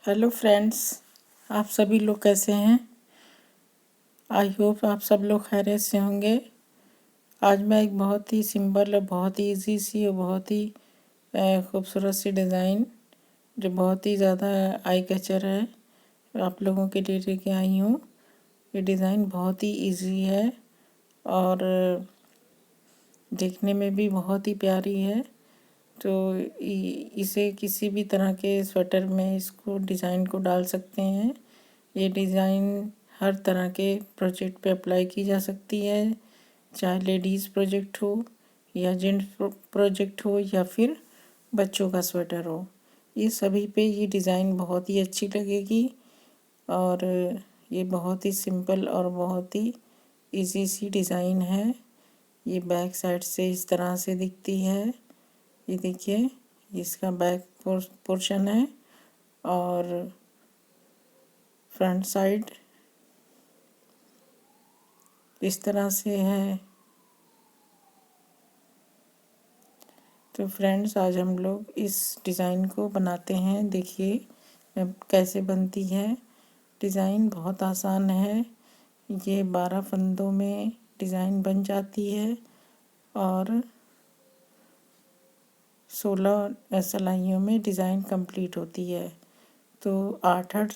Hello friends, आप सभी लोग कैसे हैं। आई होप आप सब लोग खैरियत से होंगे। आज मैं एक बहुत ही सिंपल और बहुत ही इजी सी और बहुत ही खूबसूरत सी डिज़ाइन जो बहुत ही ज़्यादा आई कैचर है आप लोगों के लिए लेके आई हूँ। ये डिज़ाइन बहुत ही इजी है और देखने में भी बहुत ही प्यारी है। तो इसे किसी भी तरह के स्वेटर में इसको डिज़ाइन को डाल सकते हैं। ये डिज़ाइन हर तरह के प्रोजेक्ट पे अप्लाई की जा सकती है, चाहे लेडीज़ प्रोजेक्ट हो या जेंट्स प्रोजेक्ट हो या फिर बच्चों का स्वेटर हो। ये सभी पे ये डिज़ाइन बहुत ही अच्छी लगेगी और ये बहुत ही सिंपल और बहुत ही इजी सी डिज़ाइन है। ये बैक साइड से इस तरह से दिखती है। ये देखिए, इसका बैक पोर्शन है और फ्रंट साइड इस तरह से है। तो फ्रेंड्स, आज हम लोग इस डिज़ाइन को बनाते हैं। देखिए कैसे बनती है। डिज़ाइन बहुत आसान है। ये 12 फंदों में डिज़ाइन बन जाती है और 16 सिलाइयों में डिज़ाइन कंप्लीट होती है। तो 8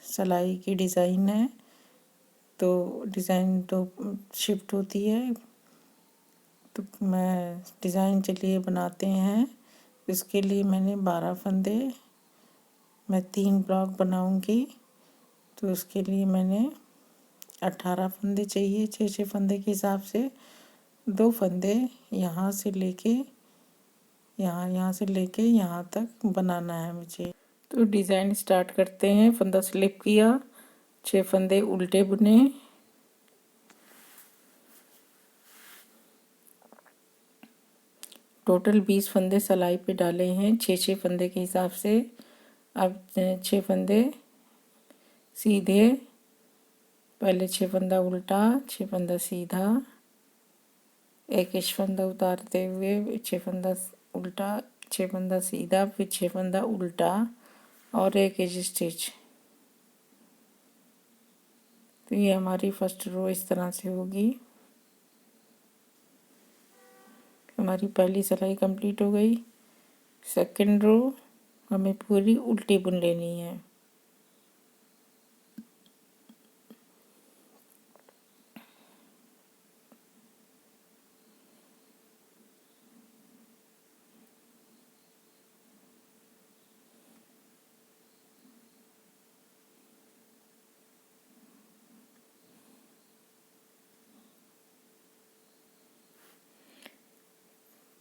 सिलाई की डिज़ाइन है। तो डिज़ाइन तो शिफ्ट होती है। तो मैं डिज़ाइन चलिए बनाते हैं। इसके लिए मैंने 12 फंदे, मैं 3 ब्लॉक बनाऊंगी। तो उसके लिए मैंने 18 फंदे चाहिए। 6 फंदे के हिसाब से 2 फंदे यहाँ से लेके यहाँ से लेके यहाँ तक बनाना है मुझे। तो डिज़ाइन स्टार्ट करते हैं। फंदा स्लिप किया, 6 फंदे उल्टे बुने, टोटल 20 फंदे सिलाई पे डाले हैं 6 फंदे के हिसाब से। अब 6 फंदे सीधे, पहले 6 फंदा उल्टा, 6 फंदा सीधा, एक इंच फंदा उतारते हुए 6 फंदा उल्टा, 6 फंदा सीधा, फिर 6 फंदा उल्टा और एक एज स्टिच। तो ये हमारी फर्स्ट रो इस तरह से होगी। हमारी पहली सिलाई कंप्लीट हो गई। सेकंड रो हमें पूरी उल्टी बुन लेनी है।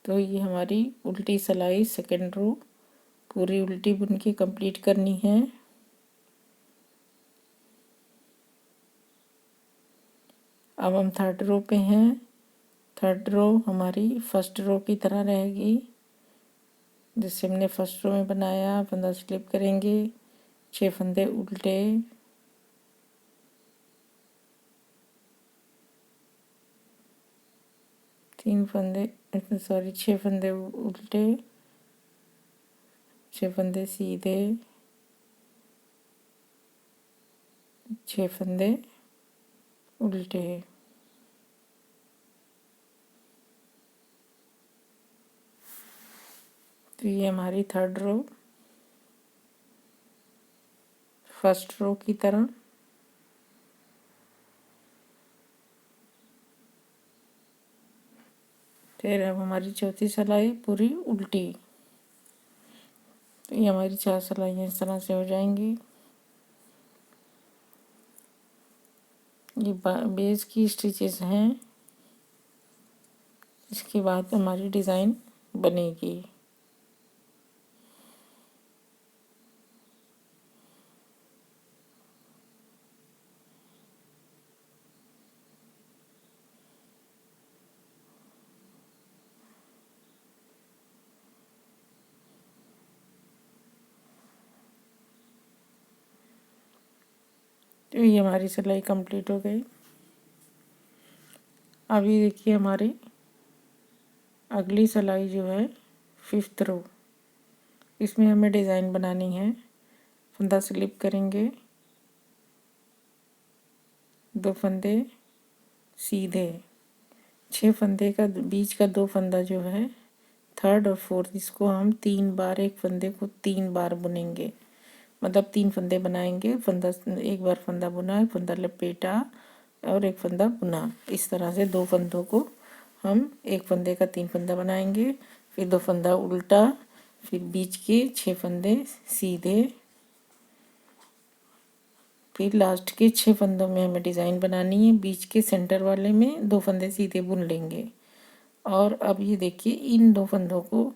तो ये हमारी उल्टी सिलाई सेकंड रो पूरी उल्टी बुन के कंप्लीट करनी है। अब हम थर्ड रो पे हैं। थर्ड रो हमारी फर्स्ट रो की तरह रहेगी। जैसे हमने फर्स्ट रो में बनाया, फंदा स्लिप करेंगे, 6 फंदे उल्टे, तीन फंदे, सॉरी 6 फंदे उल्टे, 6 फंदे सीधे, 6 फंदे उल्टे। तो ये हमारी थर्ड रो फर्स्ट रो की तरह। फिर अब हमारी चौथी सिलाई पूरी उल्टी। तो ये हमारी 4 सिलाइयाँ इस तरह से हो जाएंगी। ये बेस की स्टिचेस हैं। इसके बाद हमारी डिज़ाइन बनेगी। तो ये हमारी सिलाई कंप्लीट हो गई। अभी देखिए हमारी अगली सिलाई जो है 5th रो, इसमें हमें डिज़ाइन बनानी है। फंदा स्लिप करेंगे, 2 फंदे सीधे, 6 फंदे का बीच का 2 फंदा जो है थर्ड और फोर्थ, इसको हम 3 बार, एक फंदे को 3 बार बुनेंगे, मतलब 3 फंदे बनाएंगे। फंदा एक बार फंदा बुना, फंदा लपेटा और एक फंदा बुना, इस तरह से 2 फंदों को हम एक फंदे का 3 फंदा बनाएंगे, फिर 2 फंदा उल्टा, फिर बीच के 6 फंदे सीधे, फिर लास्ट के 6 फंदों में हमें डिज़ाइन बनानी है। बीच के सेंटर वाले में 2 फंदे सीधे बुन लेंगे। और अब ये देखिए, इन 2 फंदों को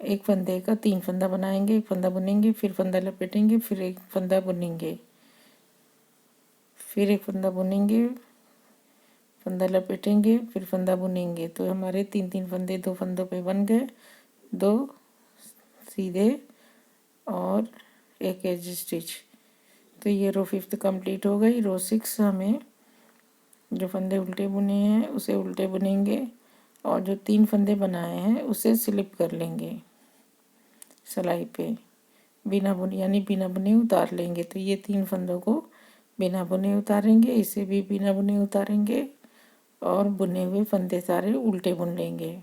एक फंदे का 3 फंदा बनाएंगे, एक फंदा बुनेंगे, फिर फंदा लपेटेंगे, फिर एक फंदा बुनेंगे, फिर एक फंदा बुनेंगे, फंदा लपेटेंगे, फिर फंदा बुनेंगे। तो हमारे 3 फंदे 2 फंदों पे बन गए, 2 सीधे और एक एज स्टिच। तो ये रो 5 कंप्लीट हो गई। रो 6 हमें जो फंदे उल्टे बुने हैं उसे उल्टे बुनेंगे, और जो 3 फंदे बनाए हैं उसे स्लिप कर लेंगे सिलाई पे, बिना बुने, यानी बिना बुने उतार लेंगे। तो ये 3 फंदों को बिना बुने उतारेंगे, इसे भी बिना बुने उतारेंगे, और बुने हुए फंदे सारे उल्टे बुन लेंगे।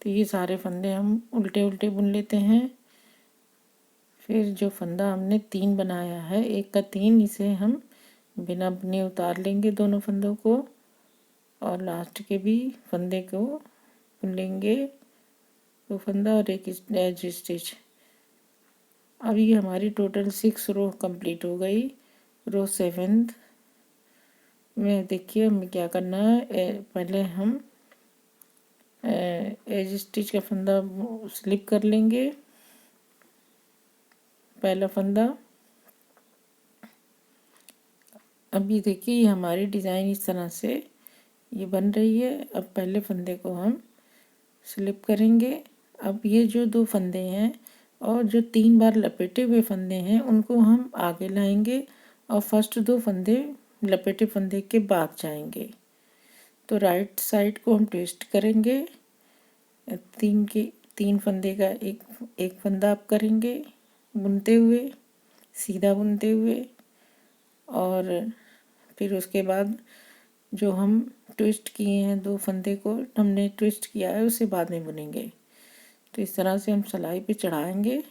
तो ये सारे फंदे हम उल्टे उल्टे बुन लेते हैं। फिर जो फंदा हमने 3 बनाया है, एक का 3, इसे हम बिना बुने उतार लेंगे दोनों फंदों को, और लास्ट के भी फंदे को बुन लेंगे, 2 फंदा और एक एज स्टिच। अभी हमारी टोटल 6 रो कंप्लीट हो गई। रो 7 में देखिए हमें क्या करना है। पहले हम एज स्टिच का फंदा स्लिप कर लेंगे, पहला फंदा। अभी देखिए ये हमारी डिज़ाइन इस तरह से ये बन रही है। अब पहले फंदे को हम स्लिप करेंगे। अब ये जो 2 फंदे हैं और जो 3 बार लपेटे हुए फंदे हैं उनको हम आगे लाएंगे, और फर्स्ट 2 फंदे लपेटे फंदे के बाद जाएंगे। तो राइट साइड को हम ट्विस्ट करेंगे, 3 फंदे का एक फंदा आप करेंगे बुनते हुए, सीधा बुनते हुए, और फिर उसके बाद जो हम ट्विस्ट किए हैं 2 फंदे को हमने ट्विस्ट किया है उसे बाद में बुनेंगे। तो इस तरह से हम सिलाई पे चढ़ाएंगे।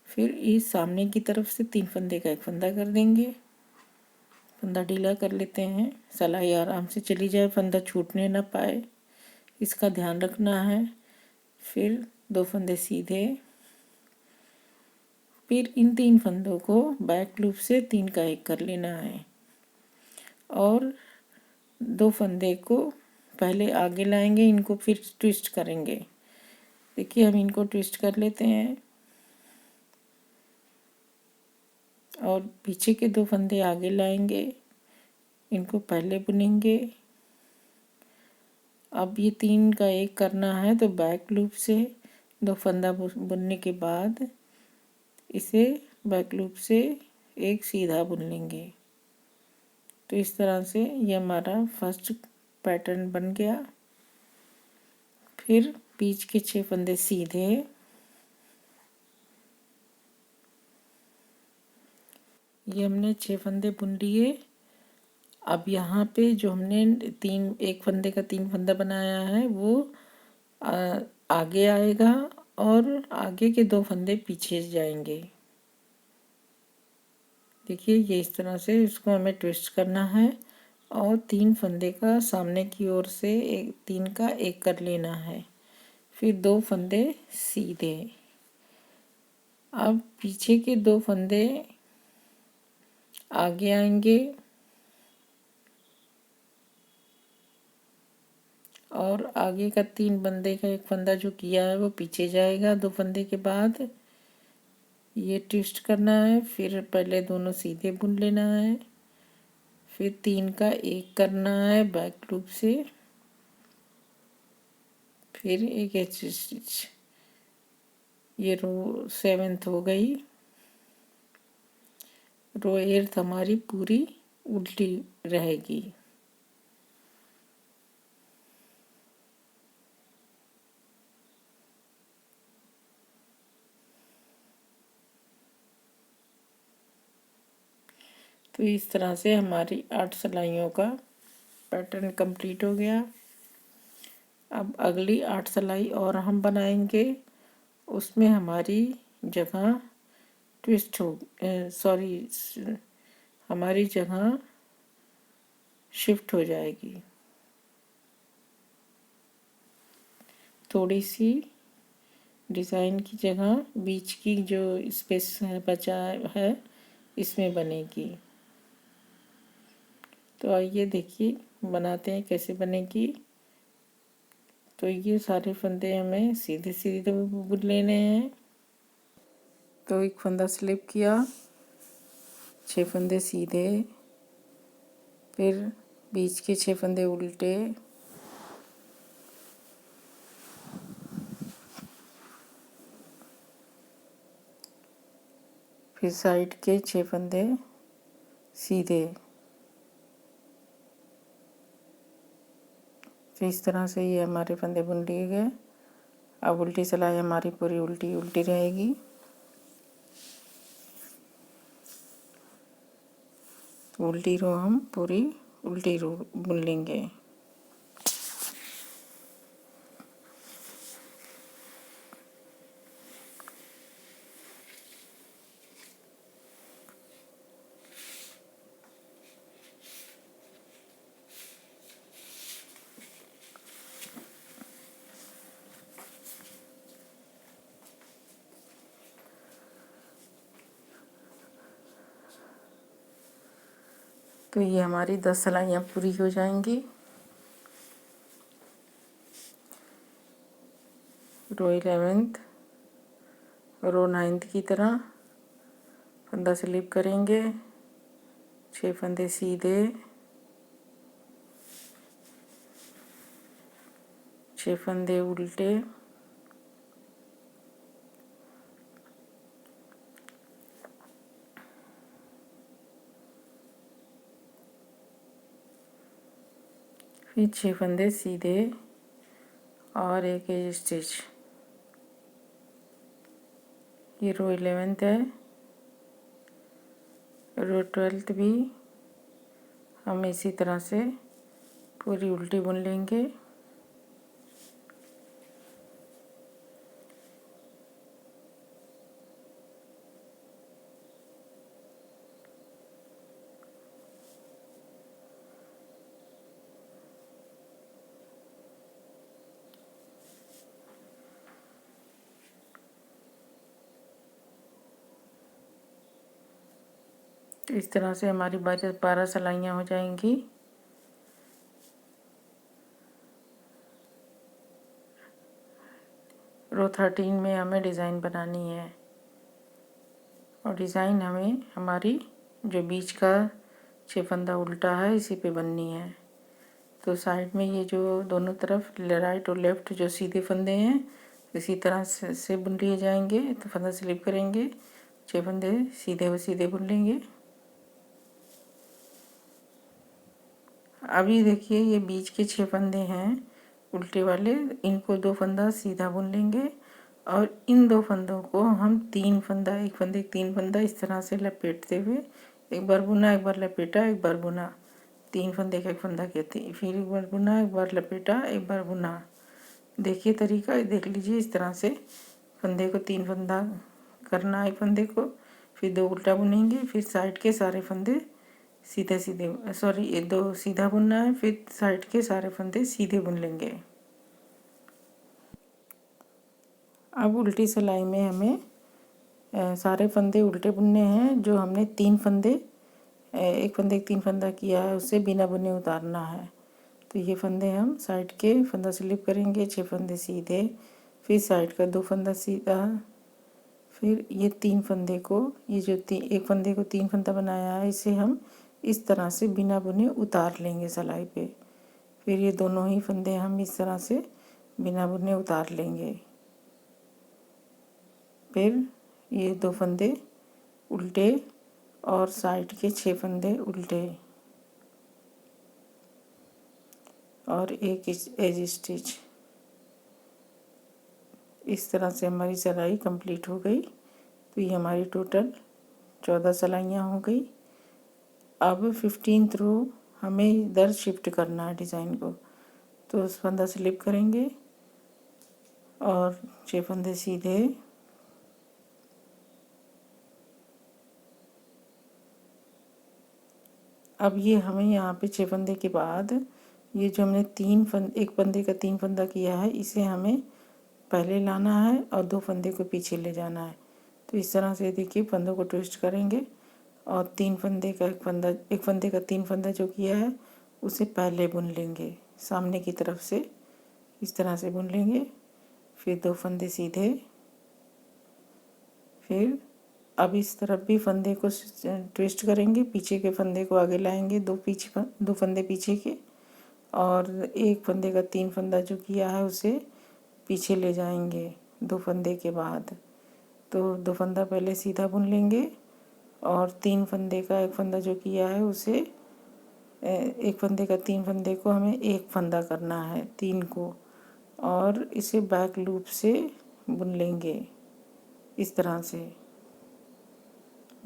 फिर इस सामने की तरफ से 3 फंदे का एक फंदा कर देंगे, फंदा ढीला कर लेते हैं, सिलाई आराम से चली जाए, फंदा छूटने ना पाए, इसका ध्यान रखना है। फिर 2 फंदे सीधे, फिर इन 3 फंदों को बैक लूप से 3 का 1 कर लेना है, और 2 फंदे को पहले आगे लाएंगे, इनको फिर ट्विस्ट करेंगे। देखिए हम इनको ट्विस्ट कर लेते हैं, और पीछे के 2 फंदे आगे लाएंगे, इनको पहले बुनेंगे। अब ये 3 का 1 करना है, तो बैक लूप से 2 फंदा बुनने के बाद इसे बैक लूप से एक सीधा बुन लेंगे। तो इस तरह से ये हमारा फर्स्ट पैटर्न बन गया। फिर बीच के 6 फंदे सीधे, ये हमने 6 फंदे बुन लिए। अब यहाँ पे जो हमने एक फंदे का 3 फंदा बनाया है वो आगे आएगा, और आगे के 2 फंदे पीछे जाएंगे। देखिए ये इस तरह से इसको हमें ट्विस्ट करना है, और 3 फंदे का सामने की ओर से 3 का 1 कर लेना है, फिर 2 फंदे सीधे। अब पीछे के 2 फंदे आगे आएंगे, और आगे का 3 फंदे का 1 फंदा जो किया है वो पीछे जाएगा 2 फंदे के बाद। ये ट्विस्ट करना है, फिर पहले दोनों सीधे बुन लेना है, फिर 3 का 1 करना है बैक लूप से, फिर एक एच स्टिच। ये रो 7 हो गई। रो 8 हमारी पूरी उल्टी रहेगी। तो इस तरह से हमारी 8 सिलाइयों का पैटर्न कंप्लीट हो गया। अब अगली 8 सिलाई और हम बनाएंगे, उसमें हमारी जगह ट्विस्ट हो हमारी जगह शिफ्ट हो जाएगी। थोड़ी सी डिज़ाइन की जगह बीच की जो स्पेस है बचा है इसमें बनेगी। तो आइए देखिए बनाते हैं कैसे बनेगी। तो ये सारे फंदे हमें सीधे सीधे बुन लेने हैं। तो एक फंदा स्लिप किया, 6 फंदे सीधे, फिर बीच के 6 फंदे उल्टे, फिर साइड के 6 फंदे सीधे। तो इस तरह से ये हमारे फंदे बुन लिए गए। अब उल्टी सिलाई हमारी पूरी उल्टी उल्टी रहेगी। तो उल्टी रो हम पूरी उल्टी रो बुन लेंगे। तो ये हमारी 10 सिलाइयाँ पूरी हो जाएंगी। रो 11th रो 9th की तरह फंदा स्लिप करेंगे, 6 फंदे सीधे, 6 फंदे उल्टे, फिर 6 फंदे सीधे और एक एज स्टिच। ये रो 11th है। रो 12th भी हम इसी तरह से पूरी उल्टी बुन लेंगे। तो इस तरह से हमारी 12 सिलाइयाँ हो जाएंगी। रो 13 में हमें डिज़ाइन बनानी है और डिज़ाइन हमें हमारी जो बीच का 6 फंदा उल्टा है इसी पे बननी है। तो साइड में ये जो दोनों तरफ राइट और लेफ्ट जो सीधे फंदे हैं इसी तरह से बुन लिए जाएंगे। तो फंदा स्लिप करेंगे, 6 फंदे सीधे व सीधे बुन लेंगे। अभी देखिए ये बीच के 6 फंदे हैं उल्टे वाले, इनको 2 फंदा सीधा बुन लेंगे और इन 2 फंदों को हम 3 फंदा, एक फंदे 3 फंदा इस तरह से लपेटते हुए एक बार बुना, एक बार लपेटा, एक बार बुना, 3 फंदे का एक फंदा कहते हैं। फिर एक बार बुना, एक बार लपेटा, एक बार बुना। देखिए तरीका देख लीजिए। इस तरह से फंदे को 3 फंदा करना है फंदे को, फिर 2 उल्टा बुनेंगे, फिर साइड के सारे फंदे सीधे सीधे ये 2 सीधा बुनना है, फिर साइड के सारे फंदे सीधे बुन लेंगे। अब उल्टी सिलाई में हमें सारे फंदे उल्टे बुनने हैं। जो हमने 3 फंदे एक फंदे 3 फंदा किया है उससे बिना बुने उतारना है। तो ये फंदे हम साइड के फंदा स्लिप करेंगे, 6 फंदे सीधे, फिर साइड का 2 फंदा सीधा, फिर ये 3 फंदे को, ये जो एक फंदे को 3 फंदा बनाया है इसे हम इस तरह से बिना बुने उतार लेंगे सिलाई पे। फिर ये दोनों ही फंदे हम इस तरह से बिना बुने उतार लेंगे। फिर ये 2 फंदे उल्टे और साइड के 6 फंदे उल्टे और एक एज स्टिच। इस तरह से हमारी सिलाई कंप्लीट हो गई। तो ये हमारी टोटल 14 सिलाइयाँ हो गई। अब 15th रो हमें इधर शिफ्ट करना है डिज़ाइन को, तो उस फंदा स्लिप करेंगे और 6 फंदे सीधे, अब ये हमें यहाँ पे 6 फंदे के बाद ये जो हमने एक फंदे का 3 फंदा किया है, इसे हमें पहले लाना है और 2 फंदे को पीछे ले जाना है। तो इस तरह से देखिए फंदों को ट्विस्ट करेंगे और 3 फंदे का एक फंदे का 3 फंदा जो किया है उसे पहले बुन लेंगे, सामने की तरफ से इस तरह से बुन लेंगे, फिर 2 फंदे सीधे, फिर अब इस तरफ भी फंदे को ट्विस्ट करेंगे, पीछे के फंदे को आगे लाएंगे, 2 फंदे पीछे के, और एक फंदे का 3 फंदा जो किया है उसे पीछे ले जाएंगे 2 फंदे के बाद। तो 2 फंदा पहले सीधा बुन लेंगे और 3 फंदे का एक फंदा जो किया है उसे एक फंदे का 3 फंदे को हमें एक फंदा करना है 3 को, और इसे बैक लूप से बुन लेंगे इस तरह से,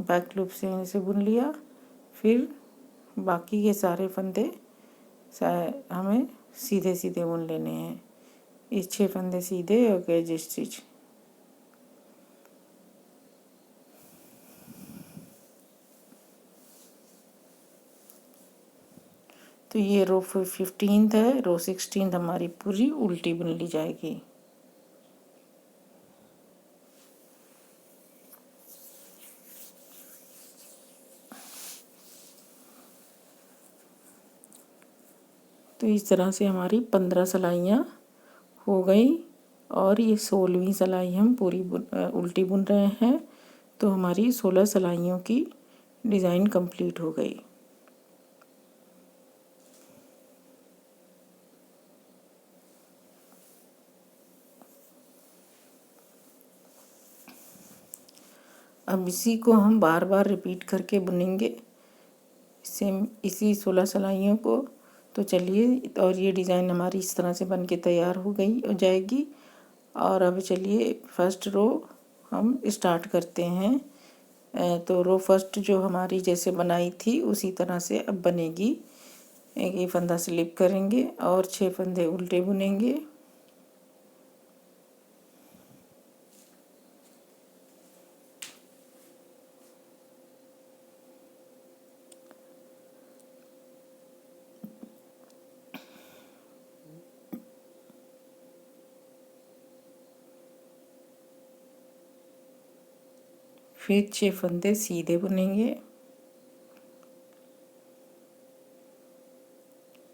बैक लूप से इसे बुन लिया। फिर बाकी के सारे फंदे हमें सीधे सीधे बुन लेने हैं, इस 6 फंदे सीधे और एज स्टिच। तो ये रो 15th है, रो 16th हमारी पूरी उल्टी बुन ली जाएगी। तो इस तरह से हमारी 15 सिलाइयाँ हो गई और ये 16वीं सिलाई हम पूरी उल्टी बुन रहे हैं। तो हमारी 16 सिलाइयों की डिज़ाइन कंप्लीट हो गई। अब इसी को हम बार बार रिपीट करके बुनेंगे सेम इसी 16 सिलाइयों को। तो चलिए, और ये डिज़ाइन हमारी इस तरह से बन के तैयार हो जाएगी। और अब चलिए फर्स्ट रो हम स्टार्ट करते हैं। तो रो फर्स्ट जो हमारी जैसे बनाई थी उसी तरह से अब बनेगी। एक फंदा स्लिप करेंगे और 6 फंदे उल्टे बुनेंगे, फिर 6 फंदे सीधे बुनेंगे,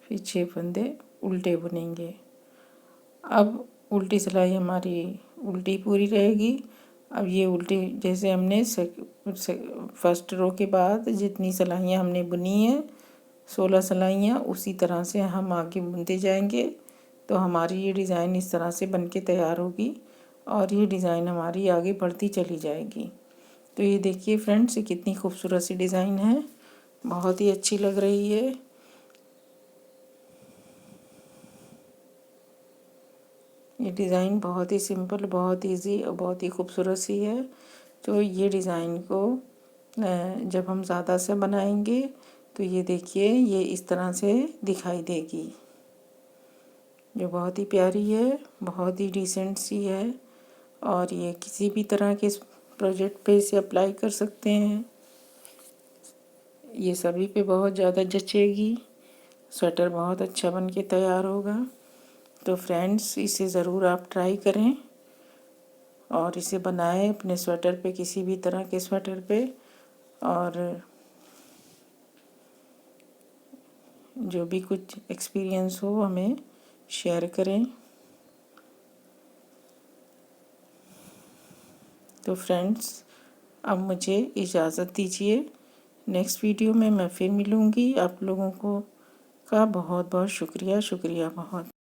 फिर 6 फंदे उल्टे बुनेंगे। अब उल्टी सिलाई हमारी उल्टी पूरी रहेगी। अब ये उल्टी जैसे हमने फर्स्ट रो के बाद जितनी सिलाइयाँ हमने बुनी है 16 सिलाइयाँ, उसी तरह से हम आगे बुनते जाएंगे। तो हमारी ये डिज़ाइन इस तरह से बन के तैयार होगी और ये डिज़ाइन हमारी आगे बढ़ती चली जाएगी। तो ये देखिए फ्रेंड्स, ये कितनी खूबसूरत सी डिज़ाइन है, बहुत ही अच्छी लग रही है। ये डिज़ाइन बहुत ही सिंपल, बहुत इजी और बहुत ही खूबसूरत सी है। तो ये डिज़ाइन को जब हम ज़्यादा से बनाएंगे तो ये देखिए ये इस तरह से दिखाई देगी, जो बहुत ही प्यारी है, बहुत ही डिसेंट सी है। और ये किसी भी तरह के प्रोजेक्ट पे इसे अप्लाई कर सकते हैं, ये सभी पे बहुत ज़्यादा जचेगी, स्वेटर बहुत अच्छा बन के तैयार होगा। तो फ्रेंड्स, इसे ज़रूर आप ट्राई करें और इसे बनाएं अपने स्वेटर पे, किसी भी तरह के स्वेटर पे, और जो भी कुछ एक्सपीरियंस हो हमें शेयर करें। तो फ्रेंड्स, अब मुझे इजाज़त दीजिए, नेक्स्ट वीडियो में मैं फिर मिलूँगी। आप लोगों को का बहुत बहुत शुक्रिया बहुत।